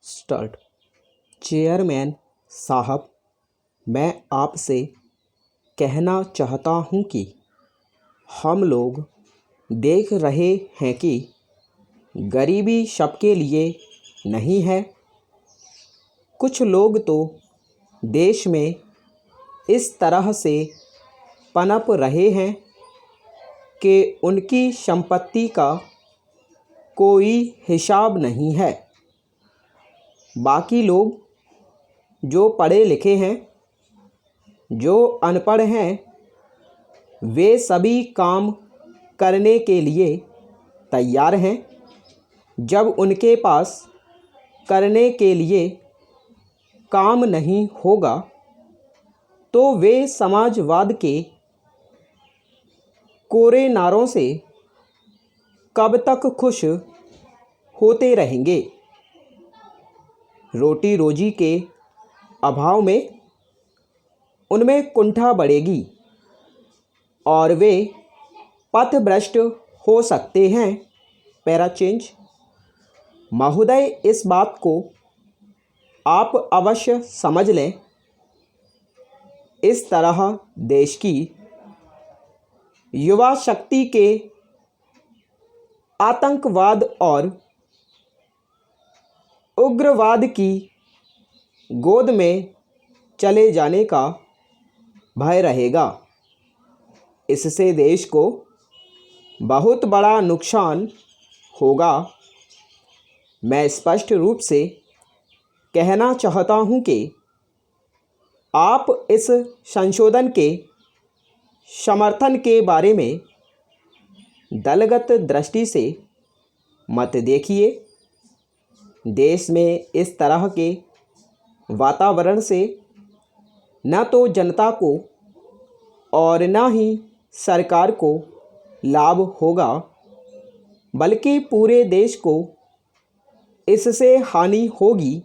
Start. Chairman साहब, मैं आपसे कहना चाहता हूँ कि हम लोग देख रहे हैं कि गरीबी सबके लिए नहीं है। कुछ लोग तो देश में इस तरह से पनप रहे हैं कि उनकी संपत्ति का कोई हिसाब नहीं है। बाकी लोग जो पढ़े लिखे हैं, जो अनपढ़ हैं, वे सभी काम करने के लिए तैयार हैं। जब उनके पास करने के लिए काम नहीं होगा तो वे समाजवाद के कोरे नारों से कब तक खुश होते रहेंगे। रोटी रोजी के अभाव में उनमें कुंठा बढ़ेगी और वे पथभ्रष्ट हो सकते हैं। Para change. महोदय, इस बात को आप अवश्य समझ लें। इस तरह देश की युवा शक्ति के आतंकवाद और उग्रवाद की गोद में चले जाने का भय रहेगा। इससे देश को बहुत बड़ा नुकसान होगा। मैं स्पष्ट रूप से कहना चाहता हूं कि आप इस संशोधन के समर्थन के बारे में दलगत दृष्टि से मत देखिए। देश में इस तरह के वातावरण से न तो जनता को और न ही सरकार को लाभ होगा, बल्कि पूरे देश को इससे हानि होगी।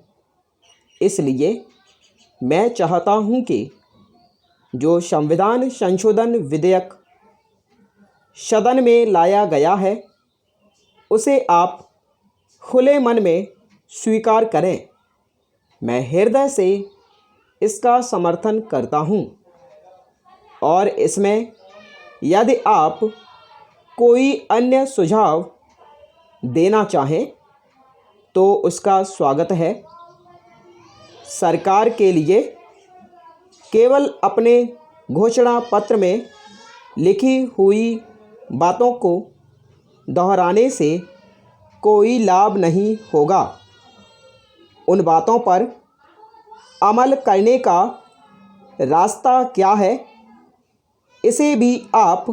इसलिए मैं चाहता हूं कि जो संविधान संशोधन विधेयक सदन में लाया गया है, उसे आप खुले मन में स्वीकार करें। मैं हृदय से इसका समर्थन करता हूं और इसमें यदि आप कोई अन्य सुझाव देना चाहें तो उसका स्वागत है। सरकार के लिए केवल अपने घोषणा पत्र में लिखी हुई बातों को दोहराने से कोई लाभ नहीं होगा। उन बातों पर अमल करने का रास्ता क्या है, इसे भी आप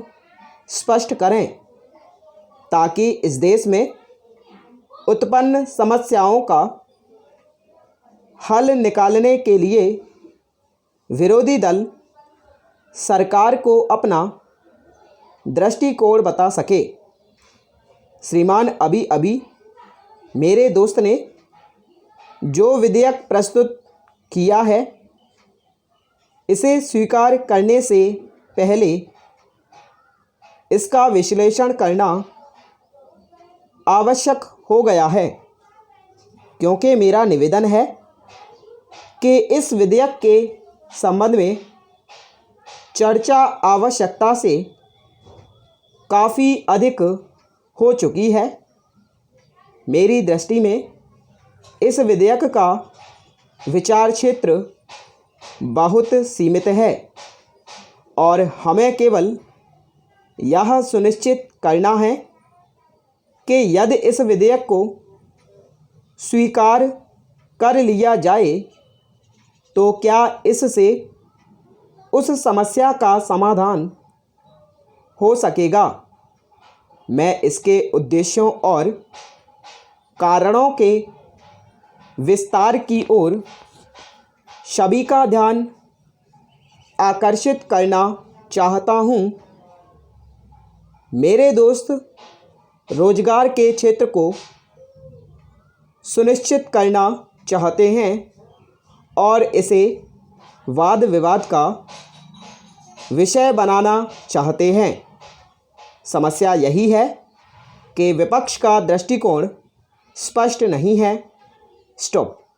स्पष्ट करें, ताकि इस देश में उत्पन्न समस्याओं का हल निकालने के लिए विरोधी दल सरकार को अपना दृष्टिकोण बता सके। श्रीमान, अभी मेरे दोस्त ने जो विधेयक प्रस्तुत किया है, इसे स्वीकार करने से पहले इसका विश्लेषण करना आवश्यक हो गया है, क्योंकि मेरा निवेदन है कि इस विधेयक के संबंध में चर्चा आवश्यकता से काफ़ी अधिक हो चुकी है। मेरी दृष्टि में इस विधेयक का विचार क्षेत्र बहुत सीमित है और हमें केवल यह सुनिश्चित करना है कि यदि इस विधेयक को स्वीकार कर लिया जाए तो क्या इससे उस समस्या का समाधान हो सकेगा। मैं इसके उद्देश्यों और कारणों के विस्तार की ओर सभी का ध्यान आकर्षित करना चाहता हूं। मेरे दोस्त रोजगार के क्षेत्र को सुनिश्चित करना चाहते हैं और इसे वाद विवाद का विषय बनाना चाहते हैं। समस्या यही है कि विपक्ष का दृष्टिकोण स्पष्ट नहीं है। स्टॉप।